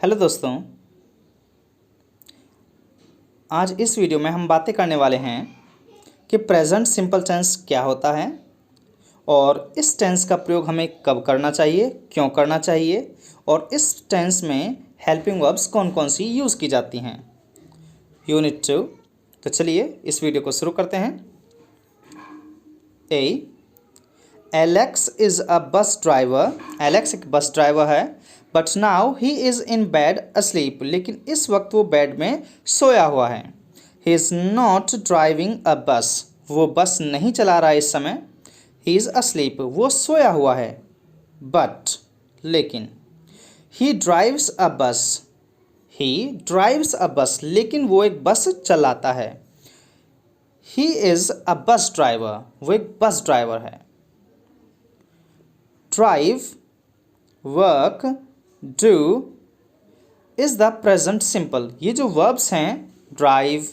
Hello दोस्तों, आज इस वीडियो में हम बातें करने वाले हैं कि प्रेजेंट सिंपल टेंस क्या होता है और इस टेंस का प्रयोग हमें कब करना चाहिए, क्यों करना चाहिए और इस टेंस में हेल्पिंग वर्ब्स कौन कौन सी यूज़ की जाती हैं। यूनिट 2। तो चलिए इस वीडियो को शुरू करते हैं। ए, Alex is a bus driver. Alex एक बस ड्राइवर है, but now he is in bed asleep. लेकिन इस वक्त वो बेड में सोया हुआ है। He is not driving a बस। वो बस नहीं चला रहा है इस समय। ही इज़ अस्लीप, वो सोया हुआ है। बट लेकिन ही ड्राइव्स अ बस। ही ड्राइव्स अ बस, लेकिन वो एक बस चलाता है। He is a bus driver, वो एक बस ड्राइवर है। Drive, work, do is the present simple. ये जो वर्ब्स हैं, ड्राइव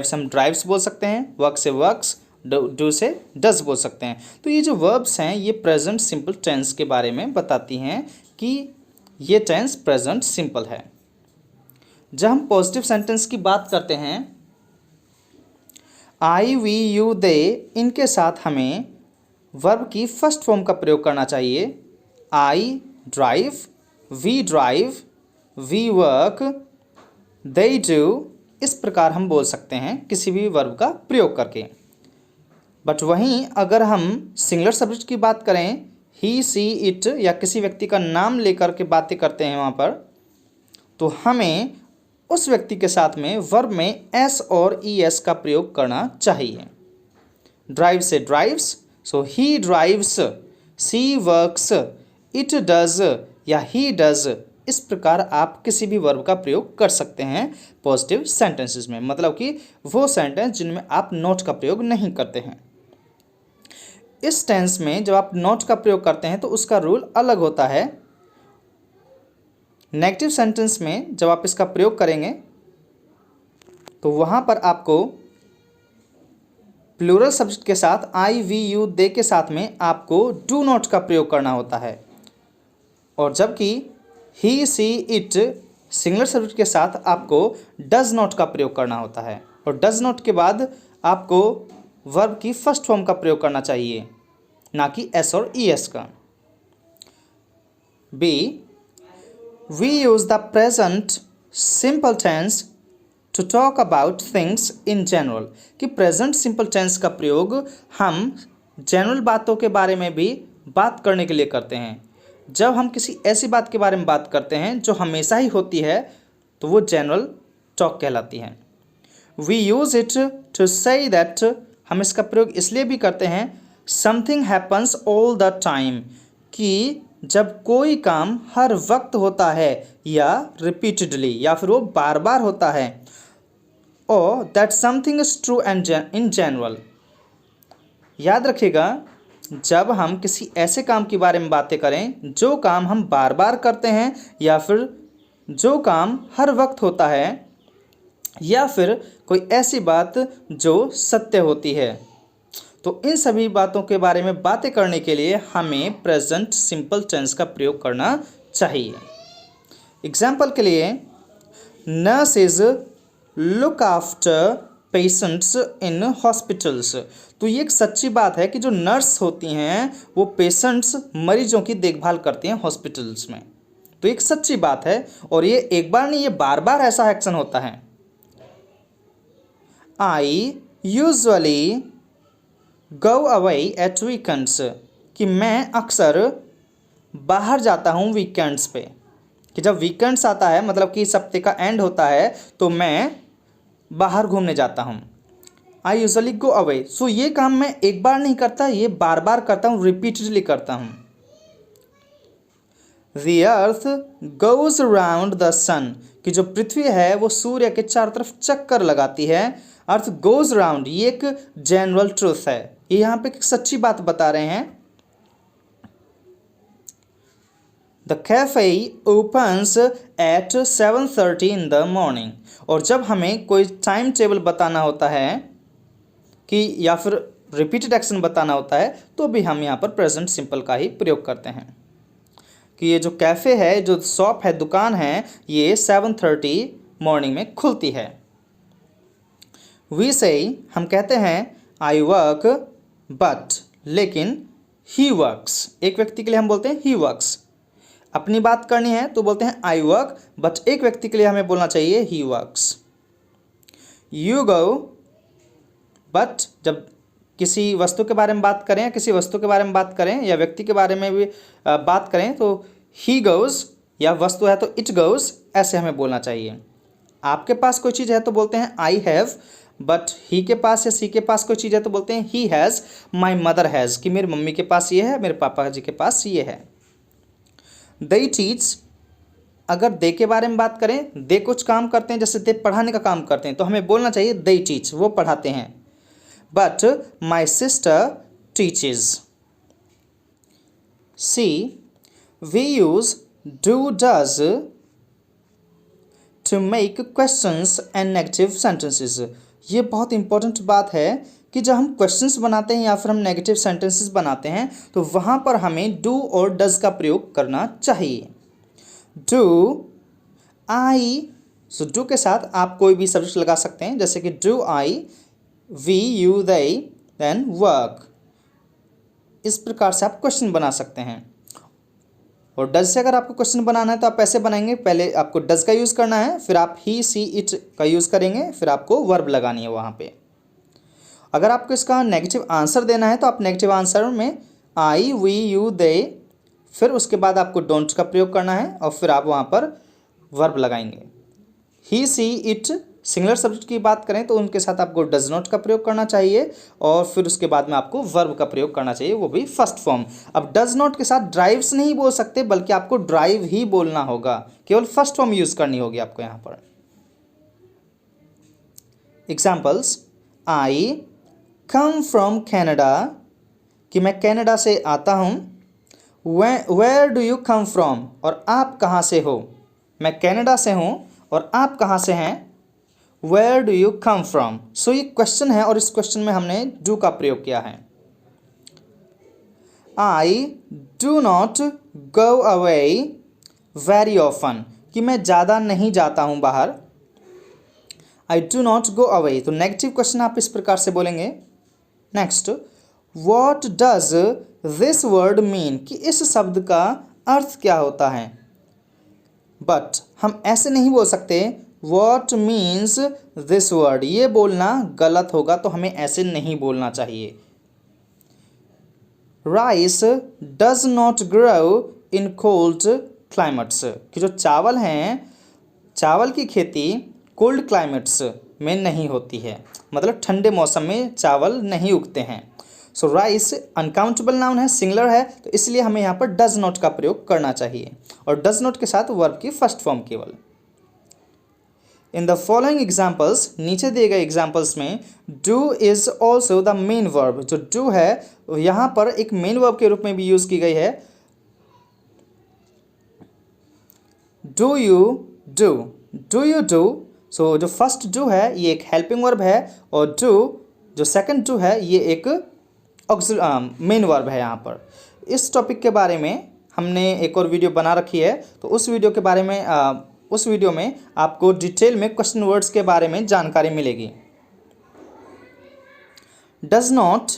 से हम ड्राइव्स बोल सकते हैं, वर्क से वर्क्स, डू से डज बोल सकते हैं। तो ये जो वर्ब्स हैं ये प्रेजेंट सिंपल टेंस के बारे में बताती हैं कि ये टेंस प्रेजेंट सिंपल है। जब हम पॉजिटिव सेंटेंस की बात करते हैं, आई, वी, यू, दे, इनके साथ हमें वर्ब की फर्स्ट फॉर्म का प्रयोग करना चाहिए। I drive, we drive, we work, they do, इस प्रकार हम बोल सकते हैं किसी भी वर्ब का प्रयोग करके। बट वहीं अगर हम सिंगुलर सब्जेक्ट की बात करें, ही, सी, इट या किसी व्यक्ति का नाम लेकर के बातें करते हैं वहाँ पर, तो हमें उस व्यक्ति के साथ में वर्ब में एस और ई एस का प्रयोग करना चाहिए। ड्राइव से drives, so he drives, she works, it does या ही डज, इस प्रकार आप किसी भी वर्ब का प्रयोग कर सकते हैं पॉजिटिव सेंटेंसेस में। मतलब कि वो सेंटेंस जिनमें आप नॉट का प्रयोग नहीं करते हैं। इस टेंस में जब आप नॉट का प्रयोग करते हैं तो उसका रूल अलग होता है। नेगेटिव सेंटेंस में जब आप इसका प्रयोग करेंगे तो वहाँ पर आपको प्लूरल सब्जेक्ट के साथ आई, वी, यू, दे के साथ में आपको डू नॉट का प्रयोग करना होता है। और जबकि ही, सी, इट सिंगुलर सब्जेक्ट के साथ आपको डज नॉट का प्रयोग करना होता है। और डज नॉट के बाद आपको वर्ब की फर्स्ट फॉर्म का प्रयोग करना चाहिए, ना कि एस और ई एस का। B, we use the present simple tense to talk about things in general. कि प्रेजेंट सिंपल टेंस का प्रयोग हम जनरल बातों के बारे में भी बात करने के लिए करते हैं। जब हम किसी ऐसी बात के बारे में बात करते हैं जो हमेशा ही होती है तो वो जनरल टॉक कहलाती है। We use it to say that, हम इसका प्रयोग इसलिए भी करते हैं something happens all the time, कि जब कोई काम हर वक्त होता है या रिपीटेडली या फिर वो बार बार होता है, और that something is true and in general. याद रखिएगा, जब हम किसी ऐसे काम के बारे में बातें करें जो काम हम बार बार करते हैं या फिर जो काम हर वक्त होता है या फिर कोई ऐसी बात जो सत्य होती है, तो इन सभी बातों के बारे में बातें करने के लिए हमें प्रेजेंट सिंपल टेंस का प्रयोग करना चाहिए। एग्जाम्पल के लिए, nurse is look after patients in hospitals. तो ये एक सच्ची बात है कि जो नर्स होती हैं वो पेशेंट्स, मरीजों की देखभाल करती हैं हॉस्पिटल्स में। तो एक सच्ची बात है और ये एक बार नहीं, ये बार बार ऐसा एक्शन होता है। I usually go away at weekends, कि मैं अक्सर बाहर जाता हूँ वीकेंड्स पे। कि जब वीकेंड्स आता है मतलब कि इस हफ्ते का एंड होता है तो मैं बाहर घूमने जाता हूँ। आई यूजुअली गो अवे, सो ये काम मैं एक बार नहीं करता, ये बार बार करता हूँ, रिपीटेडली करता हूँ। The earth goes around the sun, कि जो पृथ्वी है वो सूर्य के चारों तरफ चक्कर लगाती है। अर्थ गोज अराउंड, ये एक जनरल ट्रूथ है, ये यहाँ पे एक सच्ची बात बता रहे हैं। The cafe opens eight 7:30 in the morning. और जब हमें कोई टाइम टेबल बताना होता है कि या फिर रिपीटेड एक्शन बताना होता है तो भी हम यहाँ पर प्रेजेंट सिंपल का ही प्रयोग करते हैं। कि ये जो कैफ़े है, जो शॉप है, दुकान है, ये 7:30 मॉर्निंग में खुलती है। वी से हम कहते हैं आई वर्क बट, लेकिन ही वर्क्स। एक व्यक्ति के लिए हम बोलते हैं ही वर्क्स। अपनी बात करनी है तो बोलते हैं आई वर्क, बट एक व्यक्ति के लिए हमें बोलना चाहिए he works. You go, but जब किसी वस्तु के बारे में बात करें या किसी वस्तु के बारे में बात करें या व्यक्ति के बारे में भी बात करें तो ही गोज़, या वस्तु है तो इट गोज़, ऐसे हमें बोलना चाहिए। आपके पास कोई चीज़ है तो बोलते हैं आई हैव, बट ही के पास या सी के पास कोई चीज़ है तो बोलते हैं he has, my mother has, कि मेरी मम्मी के पास ये है, मेरे पापा जी के पास ये है। दे टीच, अगर दे के बारे में बात करें, दे कुछ काम करते हैं, जैसे दे पढ़ाने का काम करते हैं, तो हमें बोलना चाहिए दे टीच, वो पढ़ाते हैं। But my sister teaches. C, we use do does to make questions and negative sentences. ये बहुत इंपॉर्टेंट बात है कि जब हम क्वेश्चंस बनाते हैं या फिर हम नेगेटिव सेंटेंसेस बनाते हैं तो वहाँ पर हमें डू और डज का प्रयोग करना चाहिए। डू, आई, सो डू के साथ आप कोई भी सब्जेक्ट लगा सकते हैं, जैसे कि do I, we, you, they, then work. इस प्रकार से आप क्वेश्चन बना सकते हैं। और डज से अगर आपको क्वेश्चन बनाना है तो आप ऐसे बनाएंगे, पहले आपको डज का यूज़ करना है, फिर आप ही, सी, इट का यूज़ करेंगे, फिर आपको वर्ब लगानी है वहाँ पे। अगर आपको इसका नेगेटिव आंसर देना है तो आप नेगेटिव आंसर में आई, वी, यू, दे, फिर उसके बाद आपको डोंट का प्रयोग करना है और फिर आप वहाँ पर वर्ब लगाएंगे। ही, सी, इट सिंगुलर सब्जेक्ट की बात करें तो उनके साथ आपको डज नॉट का प्रयोग करना चाहिए और फिर उसके बाद में आपको वर्ब का प्रयोग करना चाहिए, वो भी फर्स्ट फॉर्म। अब डज नॉट के साथ ड्राइव्स नहीं बोल सकते, बल्कि आपको ड्राइव ही बोलना होगा, केवल फर्स्ट फॉर्म यूज़ करनी होगी आपको यहाँ पर। Examples, I come from Canada, कि मैं कनाडा से आता हूँ। Where do you come from, और आप कहाँ से हो। मैं कनाडा से हूँ और आप कहाँ से हैं। Where do you come from, so ये क्वेश्चन है और इस क्वेश्चन में हमने डू का प्रयोग किया है। I do not go away very often, कि मैं ज़्यादा नहीं जाता हूँ बाहर। I do not go away, तो नेगेटिव क्वेश्चन आप इस प्रकार से बोलेंगे। Next, what does this word mean, कि इस शब्द का अर्थ क्या होता है। बट हम ऐसे नहीं बोल सकते वॉट मीन्स दिस वर्ड, ये बोलना गलत होगा, तो हमें ऐसे नहीं बोलना चाहिए। Rice does not grow in cold climates, कि जो चावल हैं, चावल की खेती कोल्ड क्लाइमेट्स में नहीं होती है, मतलब ठंडे मौसम में चावल नहीं उगते हैं। सो राइस अनकाउंटेबल नाउन है, सिंगुलर है, तो इसलिए हमें यहाँ पर डज नॉट का प्रयोग करना चाहिए और डज नॉट के साथ वर्ब की फर्स्ट फॉर्म केवल। इन द फॉलोइंग एग्जाम्पल्स, नीचे दिए गए एग्जाम्पल्स में do is also the main verb, जो डू है यहाँ पर एक मेन वर्ब के रूप में भी यूज की गई है। Do you do, do you do, so जो फर्स्ट डू है ये एक हेल्पिंग वर्ब है और डू जो सेकंड डू है ये एक मेन वर्ब है। यहाँ पर इस टॉपिक के बारे में हमने एक और वीडियो बना रखी है, तो उस वीडियो के बारे में उस वीडियो में आपको डिटेल में क्वेश्चन वर्ड्स के बारे में जानकारी मिलेगी। डज नॉट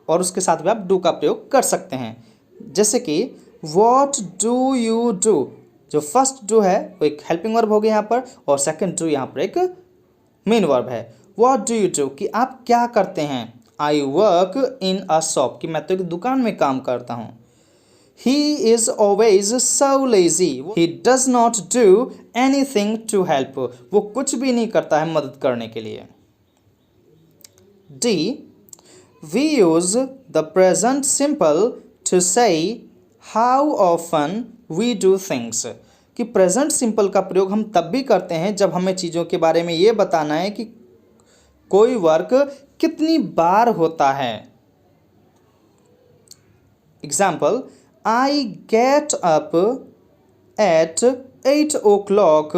और उसके साथ भी आप डू का प्रयोग कर सकते हैं, जैसे कि वॉट डू यू डू, जो फर्स्ट डू है वो एक हेल्पिंग वर्ब हो गया यहाँ पर और सेकंड डू यहाँ पर एक मेन वर्ब है। वॉट डू यू डू, कि आप क्या करते हैं। I work in a shop, कि मैं तो एक दुकान में काम करता हूँ। He is always so lazy. He does not do anything to help. वो कुछ भी नहीं करता है मदद करने के लिए। D. We use the present simple to say how often we do things. कि प्रेजेंट सिंपल का प्रयोग हम तब भी करते हैं जब हमें चीज़ों के बारे में ये बताना है कि कोई वर्क कितनी बार होता है। Example, I get up at 8 o'clock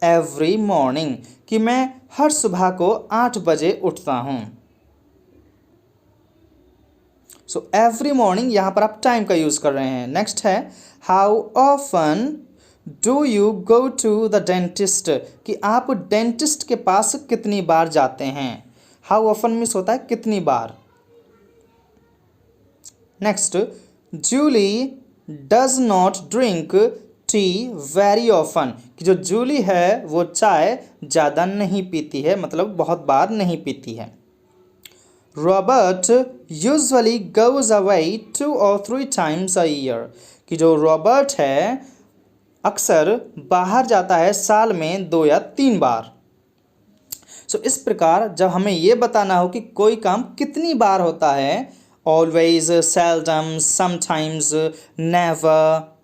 every morning, कि मैं हर सुबह को 8 बजे उठता हूँ। सो एवरी मॉर्निंग यहाँ पर आप टाइम का यूज़ कर रहे हैं। नेक्स्ट है how often do you go to the dentist, कि आप डेंटिस्ट के पास कितनी बार जाते हैं। हाउ ऑफन मीन्स होता है कितनी बार। Next Julie does not drink tea very often, कि जो जूली है वो चाय ज़्यादा नहीं पीती है, मतलब बहुत बार नहीं पीती है। Robert usually goes away 2 or 3 times a year, कि जो रॉबर्ट है अक्सर बाहर जाता है साल में 2 या 3 बार। सो इस प्रकार जब हमें ये बताना हो कि कोई काम कितनी बार होता है, ऑलवेज, सेल्डम, समटाइम्स, नेवर,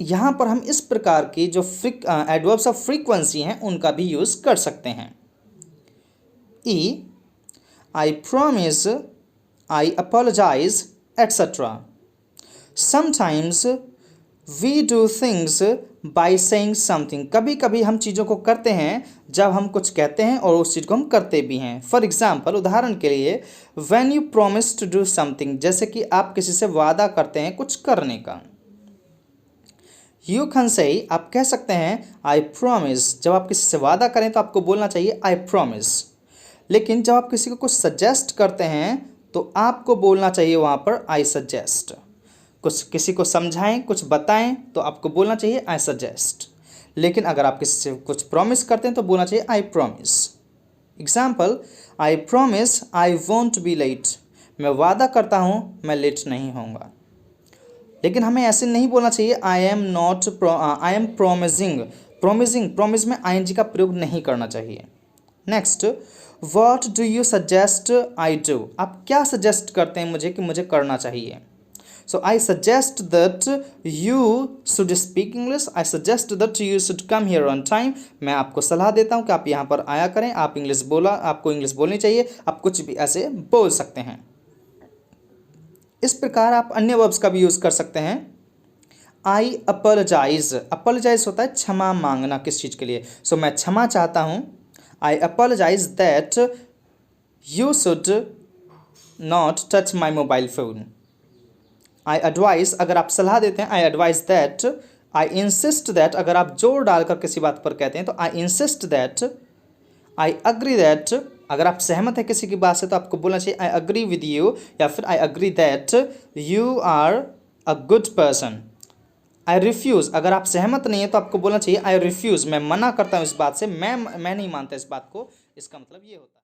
यहाँ पर हम इस प्रकार की जो एडवर्ब्स ऑफ फ्रीक्वेंसी हैं उनका भी यूज़ कर सकते हैं। ई I promise, I apologise etcetera. Sometimes we do things by saying something, कभी कभी हम चीज़ों को करते हैं जब हम कुछ कहते हैं और उस चीज़ को हम करते भी हैं। फॉर एग्जाम्पल, उदाहरण के लिए, when you promise to do something, जैसे कि आप किसी से वादा करते हैं कुछ करने का। यू कैन से, आप कह सकते हैं आई प्रॉमिस, जब आप किसी से वादा करें तो आपको बोलना चाहिए आई प्रॉमिस। लेकिन जब आप किसी को कुछ सजेस्ट करते हैं तो आपको बोलना चाहिए वहाँ पर आई सजेस्ट। कुछ किसी को समझाएं, कुछ बताएं तो आपको बोलना चाहिए आई सजेस्ट। लेकिन अगर आप किसी से कुछ प्रॉमिस करते हैं तो बोलना चाहिए I promise. Example, I promise I won't be late, मैं वादा करता हूँ मैं लेट नहीं होऊंगा। लेकिन हमें ऐसे नहीं बोलना चाहिए आई एम प्रोमिजिंग। प्रोमिस में आईएनजी का प्रयोग नहीं करना चाहिए। Next, what do you suggest I do, आप क्या सजेस्ट करते हैं मुझे कि मुझे करना चाहिए। So I suggest that you should speak English, I suggest that you should come here on time, मैं आपको सलाह देता हूँ कि आप यहाँ पर आया करें, आपको इंग्लिश बोलनी चाहिए। आप कुछ भी ऐसे बोल सकते हैं। इस प्रकार आप अन्य वर्ब्स का भी यूज़ कर सकते हैं। आई अपोलोजाइज, अपोलोजाइज होता है क्षमा मांगना किस चीज़ के लिए। सो मैं क्षमा चाहता हूँ, I apologise that you should not touch my mobile phone. I advise, अगर आप सलाह देते हैं, I advise that, I insist that, अगर आप जोर डालकर किसी बात पर कहते हैं तो आई insist that, I agree that, अगर आप सहमत हैं किसी की बात से तो आपको बोलना चाहिए आई अग्री विद यू, या फिर I agree that you are a good person. I refuse, अगर आप सहमत नहीं है तो आपको बोलना चाहिए आई रिफ्यूज़, मैं मना करता हूँ इस बात से, मैं नहीं मानता इस बात को। इसका मतलब ये होता है।